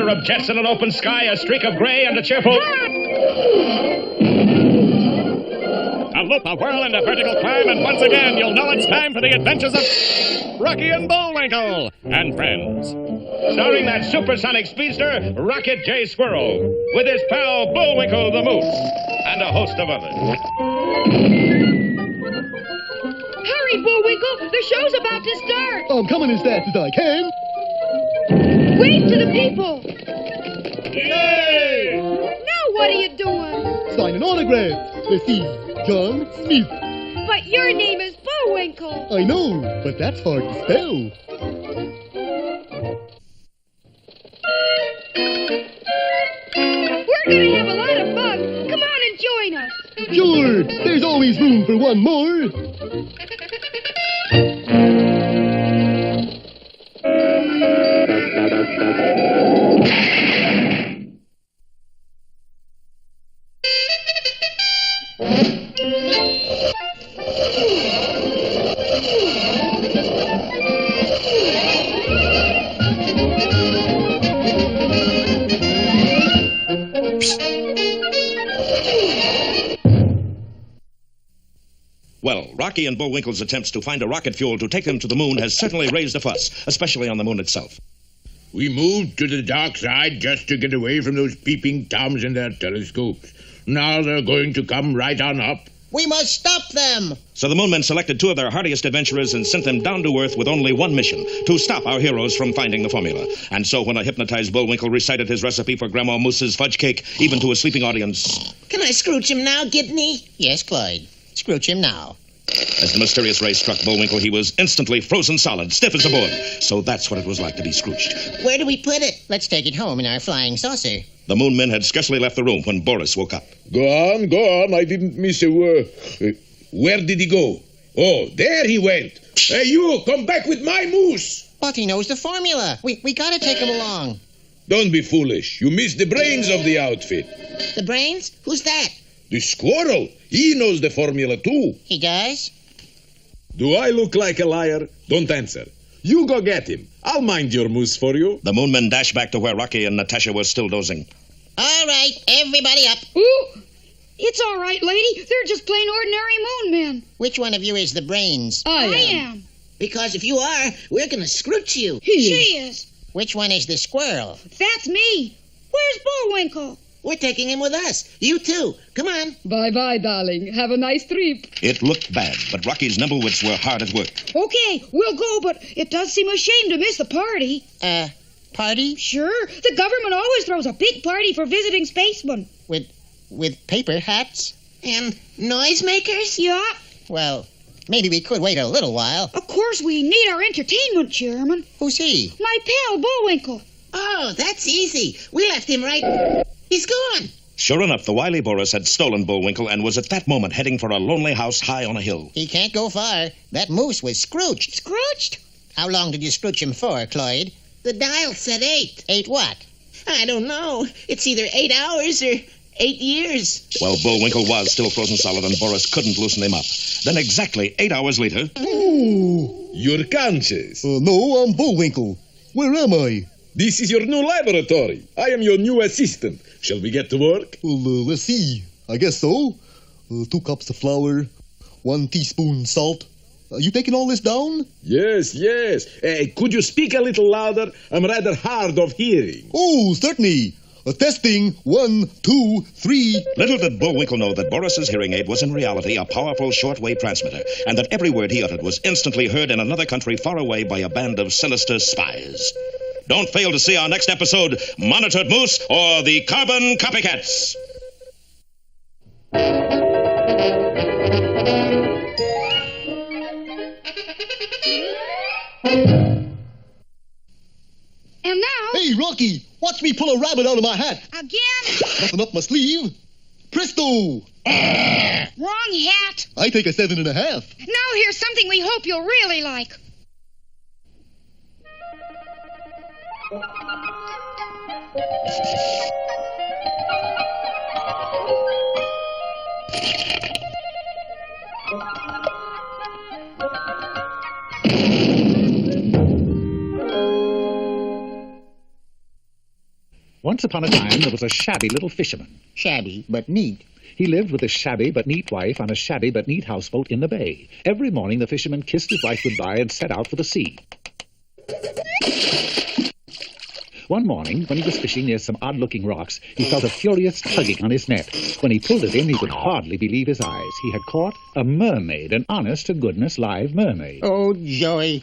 pair of jets in an open sky, a streak of gray, and a cheerful... A loop, a whirl, and a vertical climb, and once again you'll know it's time for the adventures of Rocky and Bullwinkle and friends. Starring that supersonic speedster, Rocket J. Squirrel, with his pal Bullwinkle the Moose, and a host of others. Hurry, Bullwinkle! The show's about to start! I'm coming as fast as I can. Wave to the people! Yay! Now what are you doing? Sign an autograph. Let's see. John Smith. But your name is Bullwinkle. I know, but that's hard to spell. We're gonna have a lot of fun. Come on and join us. Sure, there's always room for one more. Well, Rocky and Bullwinkle's attempts to find a rocket fuel to take them to the moon has certainly raised a fuss, especially on the moon itself. We moved to the dark side just to get away from those peeping toms and their telescopes. Now they're going to come right on up. We must stop them! So the Moonmen selected two of their hardiest adventurers and sent them down to Earth with only one mission, to stop our heroes from finding the formula. And so when a hypnotized Bullwinkle recited his recipe for Grandma Moose's fudge cake, even to a sleeping audience... Can I scrooch him now, Gibney? Yes, Clyde. Scrooch him now. As the mysterious ray struck Bullwinkle, he was instantly frozen solid, stiff as a board. So that's what it was like to be Scrooched. Where do we put it? Let's take it home in our flying saucer. The Moonmen had scarcely left the room when Boris woke up. Go on. I didn't miss a word. Where did he go? Oh, there he went. Hey, you, come back with my moose. But he knows the formula. We gotta take him along. Don't be foolish. You missed the brains of the outfit. The brains? Who's that? The squirrel. He knows the formula, too. He does? Do I look like a liar? Don't answer. You go get him. I'll mind your moose for you. The Moonmen dashed back to where Rocky and Natasha were still dozing. All right, everybody up. Ooh, it's all right, lady. They're just plain ordinary moon men. Which one of you is the brains? I am. Because if you are, we're gonna scrooch you. She is. Which one is the squirrel? That's me. Where's Bullwinkle? We're taking him with us. You too. Come on. Bye-bye, darling. Have a nice trip. It looked bad, but Rocky's nimble wits were hard at work. Okay, we'll go, but it does seem a shame to miss the party. Party? Sure. The government always throws a big party for visiting spacemen. With paper hats? And noisemakers? Yeah. Well, maybe we could wait a little while. Of course, we need our entertainment, Chairman. Who's he? My pal, Bullwinkle. Oh, that's easy. We left him right... He's gone. Sure enough, the wily Boris had stolen Bullwinkle and was at that moment heading for a lonely house high on a hill. He can't go far. That moose was scrooched. Scrooched? How long did you scrooch him for, Clyde? The dial said 8. 8 what? I don't know. It's either 8 hours or 8 years. Well, Bullwinkle was still frozen solid and Boris couldn't loosen him up. Then exactly 8 hours later... Ooh. You're conscious. No, I'm Bullwinkle. Where am I? This is your new laboratory. I am your new assistant. Shall we get to work? Well, let's see. I guess so. 2 cups of flour, 1 teaspoon salt. You taking all this down? Yes. Could you speak a little louder? I'm rather hard of hearing. Oh, certainly. Testing. 1, 2, 3. Little did Bullwinkle know that Boris's hearing aid was in reality a powerful shortwave transmitter, and that every word he uttered was instantly heard in another country far away by a band of sinister spies. Don't fail to see our next episode, Monitored Moose or the Carbon Copycats. And now... Hey, Rocky, watch me pull a rabbit out of my hat. Again? Nothing up my sleeve. Presto! Wrong hat. I take a 7.5. Now here's something we hope you'll really like. Once upon a time, there was a shabby little fisherman. Shabby, but neat. He lived with his shabby but neat wife on a shabby but neat houseboat in the bay. Every morning, the fisherman kissed his wife goodbye and set out for the sea. One morning, when he was fishing near some odd-looking rocks, he felt a furious tugging on his net. When he pulled it in, he could hardly believe his eyes. He had caught a mermaid, an honest-to-goodness live mermaid. Oh, joy.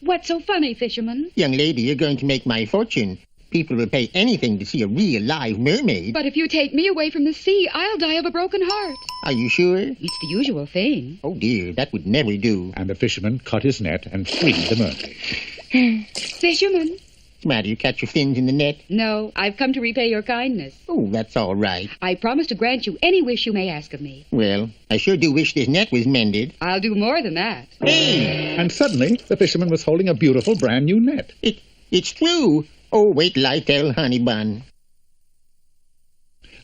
What's so funny, fisherman? Young lady, you're going to make my fortune. People will pay anything to see a real live mermaid. But if you take me away from the sea, I'll die of a broken heart. Are you sure? It's the usual thing. Oh, dear, that would never do. And the fisherman cut his net and freed the mermaid. Fisherman? What's the matter? You catch your fins in the net? No, I've come to repay your kindness. Oh, that's all right. I promise to grant you any wish you may ask of me. Well, I sure do wish this net was mended. I'll do more than that. Hey! And suddenly, the fisherman was holding a beautiful brand-new net. It's true. Oh, wait till I tell Honey Bun.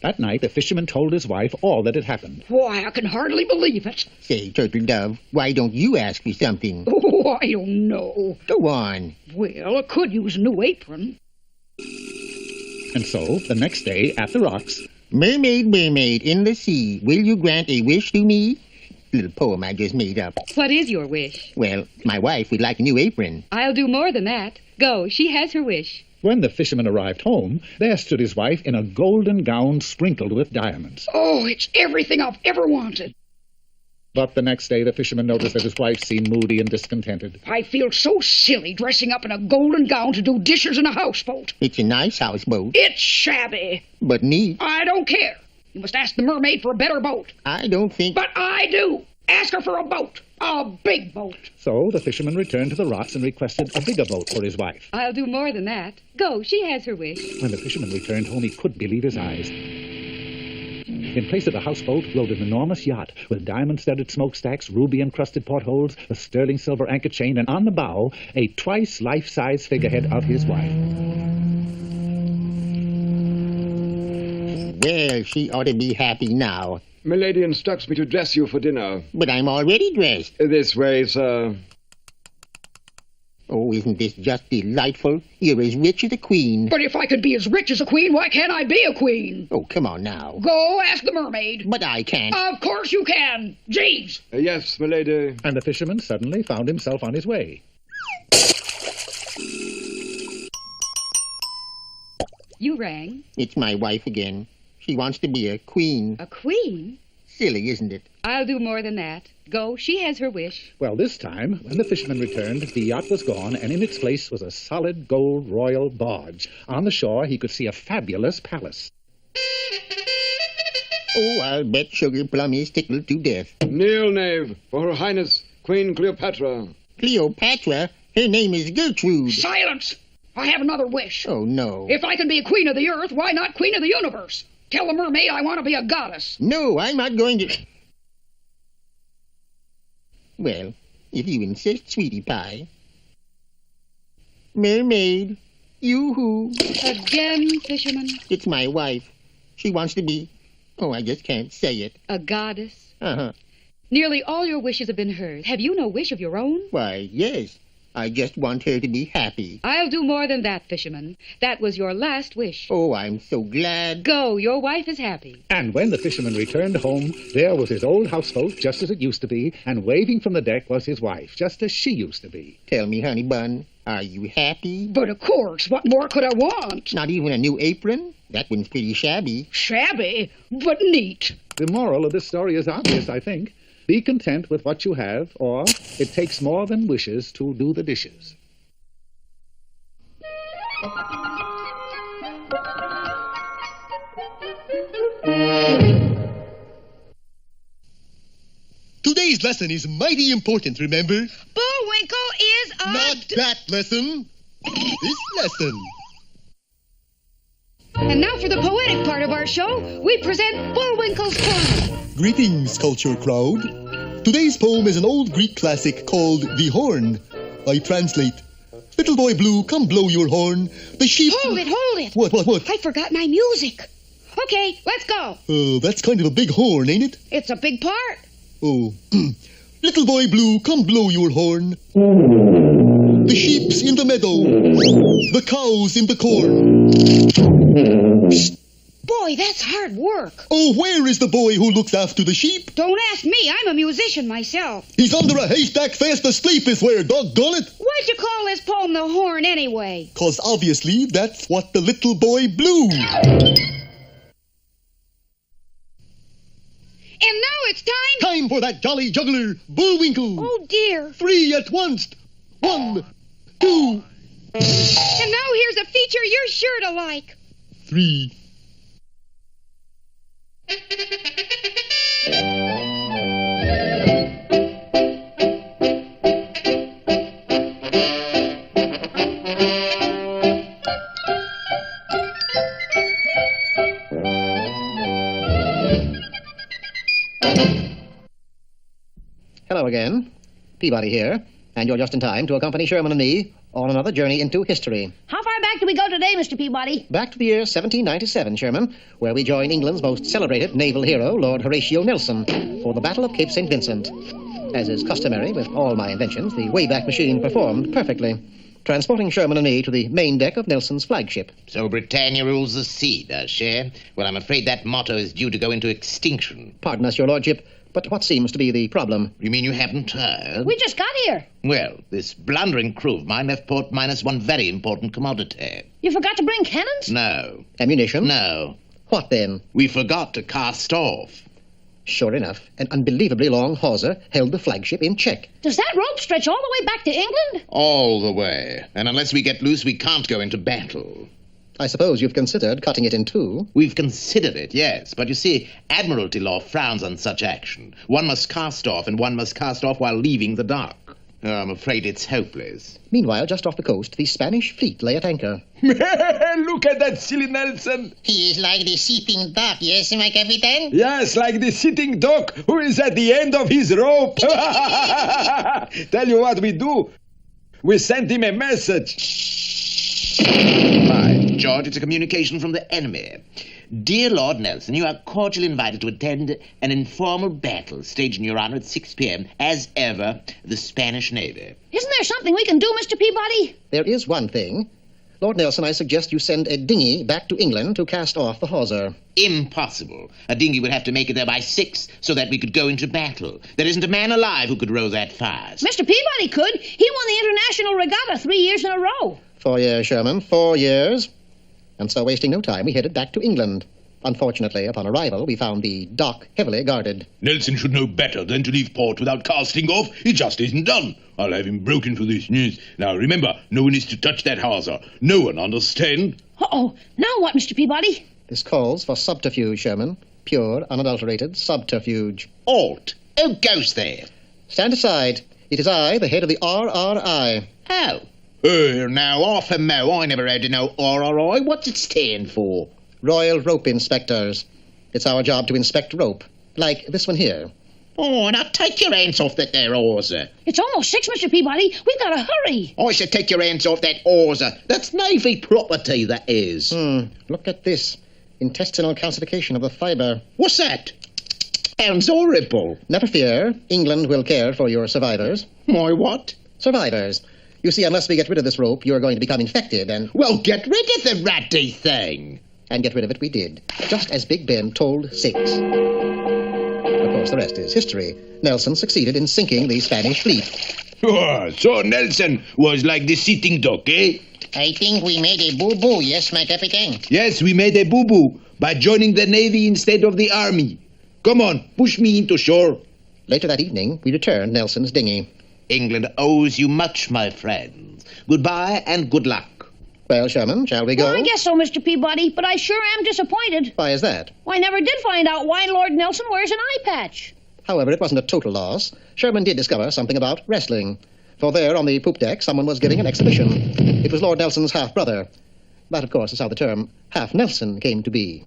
That night, the fisherman told his wife all that had happened. Why, I can hardly believe it. Say, Turtle Dove, why don't you ask for something? Oh, I don't know. Go on. Well, I could use a new apron. And so, the next day, at the rocks... Mermaid, mermaid in the sea, will you grant a wish to me? Little poem I just made up. What is your wish? Well, my wife would like a new apron. I'll do more than that. Go, she has her wish. When the fisherman arrived home, there stood his wife in a golden gown sprinkled with diamonds. Oh, it's everything I've ever wanted. But the next day, the fisherman noticed that his wife seemed moody and discontented. I feel so silly dressing up in a golden gown to do dishes in a houseboat. It's a nice houseboat. It's shabby. But neat. I don't care. You must ask the mermaid for a better boat. I don't think... But I do. Ask her for a boat. A big boat. So the fisherman returned to the rocks and requested a bigger boat for his wife. I'll do more than that. Go, she has her wish. When the fisherman returned home, he couldn't believe his eyes. In place of the houseboat rode an enormous yacht with diamond-studded smokestacks, ruby-encrusted portholes, a sterling silver anchor chain, and on the bow, a twice life-size figurehead of his wife. Well, she ought to be happy now. Milady instructs me to dress you for dinner. But I'm already dressed. This way, sir. Oh, isn't this just delightful? You're as rich as a queen. But if I could be as rich as a queen, why can't I be a queen? Oh, come on now. Go ask the mermaid. But I can't. Of course you can. Jeeves. Yes, milady. And the fisherman suddenly found himself on his way. You rang. It's my wife again. She wants to be a queen. A queen? Silly, isn't it? I'll do more than that. Go, she has her wish. Well, this time, when the fisherman returned, the yacht was gone, and in its place was a solid gold royal barge. On the shore, he could see a fabulous palace. Oh, I'll bet Sugar Plum is tickled to death. Kneel, knave, for Her Highness Queen Cleopatra. Cleopatra? Her name is Gertrude. Silence! I have another wish. Oh, no. If I can be a queen of the earth, why not queen of the universe? Tell the mermaid I want to be a goddess. No, I'm not going to... Well, if you insist, sweetie pie. Mermaid, yoo-hoo. Again, fisherman. It's my wife. She wants to be... Oh, I just can't say it. A goddess? Uh-huh. Nearly all your wishes have been heard. Have you no wish of your own? Why, yes. I just want her to be happy. I'll do more than that, fisherman. That was your last wish. Oh, I'm so glad. Go, your wife is happy. And when the fisherman returned home, there was his old houseboat, just as it used to be, and waving from the deck was his wife, just as she used to be. Tell me, honey bun, are you happy? But of course, what more could I want? Not even a new apron? That one's pretty shabby. Shabby, but neat. The moral of this story is obvious, I think. Be content with what you have, or it takes more than wishes to do the dishes. Today's lesson is mighty important, remember? Bullwinkle is a... Not that lesson. This lesson. And now for the poetic part of our show, we present Bullwinkle's poem. Greetings, culture crowd. Today's poem is an old Greek classic called The Horn. I translate. Little boy blue, come blow your horn. The sheep... Hold it. What? I forgot my music. Okay, let's go. That's kind of a big horn, ain't it? It's a big part. Oh. Little boy blue, come blow your horn. The sheep's in the meadow. The cow's in the corn. Boy, that's hard work. Oh, where is the boy who looks after the sheep? Don't ask me. I'm a musician myself. He's under a haystack fast asleep, is where, doggone it. Why'd you call this poem the horn anyway? 'Cause obviously that's what the little boy blew. And now it's time... Time for that jolly juggler, Bullwinkle. Oh, dear. 3 at once. 1, 2, And now here's a feature you're sure to like. 3. Hello again. Peabody here, and you're just in time to accompany Sherman and me on another journey into history. How far back do we go today, Mr. Peabody? Back to the year 1797, Sherman, where we join England's most celebrated naval hero, Lord Horatio Nelson, for the Battle of Cape St. Vincent. As is customary with all my inventions, the Wayback Machine performed perfectly, transporting Sherman and me to the main deck of Nelson's flagship. So Britannia rules the sea, does she? Well, I'm afraid that motto is due to go into extinction. Pardon us, your lordship, but what seems to be the problem? You mean you haven't heard? We just got here. Well, this blundering crew of mine left port minus one very important commodity. You forgot to bring cannons? No. Ammunition? No. What then? We forgot to cast off. Sure enough, an unbelievably long hawser held the flagship in check. Does that rope stretch all the way back to England? All the way. And unless we get loose, we can't go into battle. I suppose you've considered cutting it in two. We've considered it, yes. But you see, Admiralty law frowns on such action. One must cast off, and one must cast off while leaving the dock. Oh, I'm afraid it's hopeless. Meanwhile, just off the coast, the Spanish fleet lay at anchor. Look at that silly Nelson. He is like the sitting duck, yes, my captain? Yes, like the sitting duck who is at the end of his rope. Tell you what we do. We send him a message. By George, it's a communication from the enemy. Dear Lord Nelson, you are cordially invited to attend an informal battle staged in your honor at 6 p.m., as ever, the Spanish Navy. Isn't there something we can do, Mr. Peabody? There is one thing. Lord Nelson, I suggest you send a dinghy back to England to cast off the hawser. Impossible. A dinghy would have to make it there by 6 so that we could go into battle. There isn't a man alive who could row that fast. Mr. Peabody could. He won the International Regatta 3 years in a row. 4 years, Sherman, 4 years. And so, wasting no time, we headed back to England. Unfortunately, upon arrival, we found the dock heavily guarded. Nelson should know better than to leave port without casting off. It just isn't done. I'll have him broken for this. Yes. Now, remember, no one is to touch that hawser. No one, understand? Uh-oh. Now what, Mr. Peabody? This calls for subterfuge, Sherman. Pure, unadulterated subterfuge. Alt. Who goes there? Stand aside. It is I, the head of the RRI. Oh. Now, off a mo. I never heard of no RRI. What's it stand for? Royal Rope Inspectors. It's our job to inspect rope. Like this one here. Oh, now take your hands off that there hawser. It's almost 6, Mr. Peabody. We've got to hurry. I said take your hands off that hawser. That's Navy property, that is. Look at this. Intestinal calcification of the fibre. What's that? Sounds horrible. Never fear. England will care for your survivors. My what? Survivors. You see, unless we get rid of this rope, you're going to become infected and... Well, get rid of the ratty thing. And get rid of it we did, just as Big Ben told 6. Of course, the rest is history. Nelson succeeded in sinking the Spanish fleet. Oh, so Nelson was like the sitting duck, eh? I think we made a boo-boo, yes, my captain? Yes, we made a boo-boo by joining the Navy instead of the Army. Come on, push me into shore. Later that evening, we returned Nelson's dinghy. England owes you much, my friends. Goodbye and good luck. Well, Sherman, shall we go? Well, I guess so, Mr. Peabody, but I sure am disappointed. Why is that? I never did find out why Lord Nelson wears an eye patch. However, it wasn't a total loss. Sherman did discover something about wrestling. For there, on the poop deck, someone was giving an exhibition. It was Lord Nelson's half-brother. That, of course, is how the term half-Nelson came to be.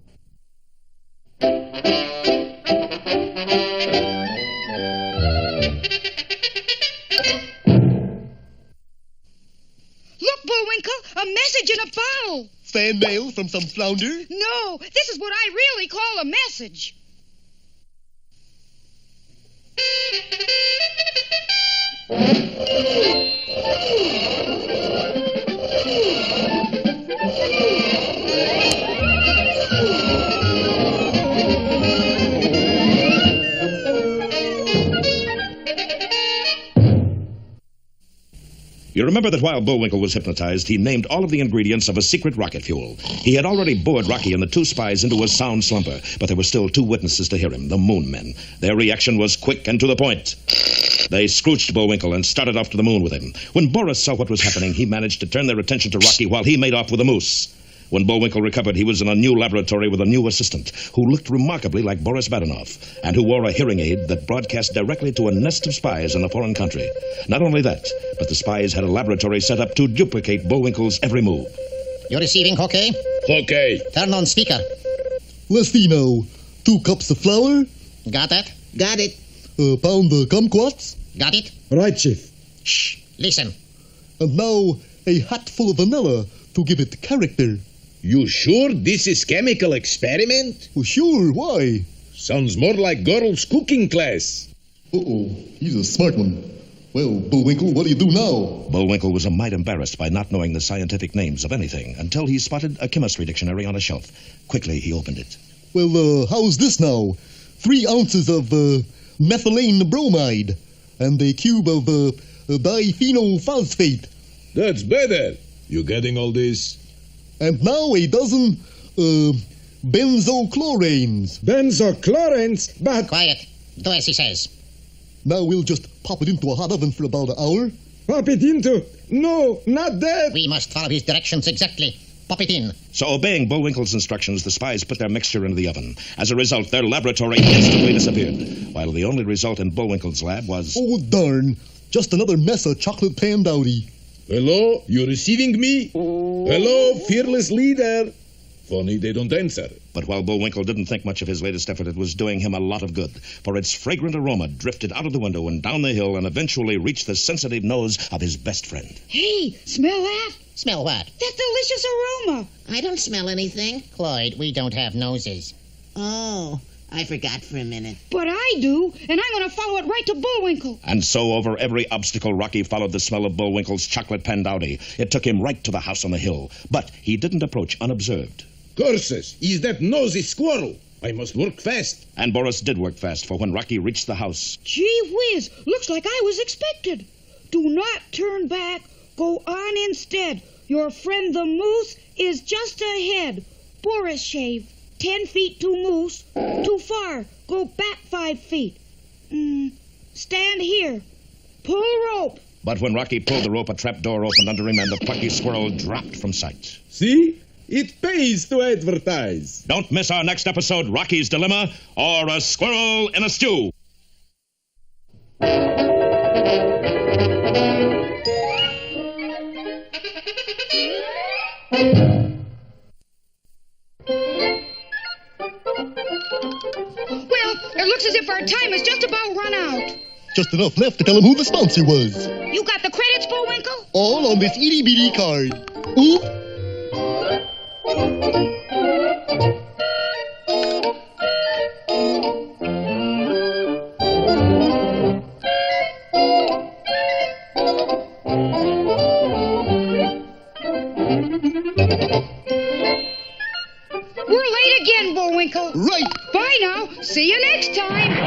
Look, Bullwinkle, a message in a bottle. Fan mail from some flounder? No, this is what I really call a message. You remember that while Bullwinkle was hypnotized, he named all of the ingredients of a secret rocket fuel. He had already bored Rocky and the two spies into a sound slumber, but there were still two witnesses to hear him, the Moon Men. Their reaction was quick and to the point. They scrooched Bullwinkle and started off to the moon with him. When Boris saw what was happening, he managed to turn their attention to Rocky while he made off with the moose. When Bullwinkle recovered, he was in a new laboratory with a new assistant who looked remarkably like Boris Badenov and who wore a hearing aid that broadcast directly to a nest of spies in a foreign country. Not only that, but the spies had a laboratory set up to duplicate Bullwinkle's every move. You're receiving, okay? Okay. Turn on speaker. Let's see now. 2 cups of flour, Got that? Got it. a pound of kumquats, Got it? Right, Chief. Shh. Listen. and now a hatful of vanilla to give it character. You sure this is chemical experiment? Oh, sure, why? Sounds more like girls' cooking class. Uh-oh, he's a smart one. Well, Bullwinkle, what do you do now? Bullwinkle was a mite embarrassed by not knowing the scientific names of anything until he spotted a chemistry dictionary on a shelf. Quickly, he opened it. Well, how's this now? 3 ounces of methylene bromide and a cube of diphenylphosphate. That's better. You getting all this? And now a dozen benzochlorines. Benzochlorines? But Quiet. Do as he says. Now we'll just pop it into a hot oven for about an hour. pop it into... No, not that. We must follow his directions exactly. Pop it in. So, obeying Bullwinkle's instructions, the spies put their mixture into the oven. As a result, their laboratory instantly disappeared, while the only result in Bullwinkle's lab was... Oh, darn. Just another mess of chocolate pan dowdy. Hello? You receiving me? Hello, fearless leader. Funny they don't answer. But while Bullwinkle didn't think much of his latest effort, it was doing him a lot of good, for its fragrant aroma drifted out of the window and down the hill and eventually reached the sensitive nose of his best friend. Hey, smell that? Smell what? That delicious aroma. I don't smell anything. Cloyd, we don't have noses. Oh, I forgot for a minute. But I do, and I'm going to follow it right to Bullwinkle. And so over every obstacle, Rocky followed the smell of Bullwinkle's chocolate pandowdy. It took him right to the house on the hill, but he didn't approach unobserved. Curses, is that nosy squirrel? I must work fast. And Boris did work fast, for when Rocky reached the house... Gee whiz, looks like I was expected. Do not turn back. Go on instead. Your friend the moose is just ahead. Boris shave. 10 feet to moose. Too far. Go back 5 feet. Stand here. Pull rope. But when Rocky pulled the rope, a trap door opened under him and the plucky squirrel dropped from sight. See? It pays to advertise. Don't miss our next episode, Rocky's Dilemma, or A Squirrel in a Stew. Well, it looks as if our time is just about run out. Just enough left to tell him who the sponsor was. You got the credits, Bullwinkle? All on this itty-bitty card. Oop. We're late again, Bullwinkle. Right. Bye now. See you next time.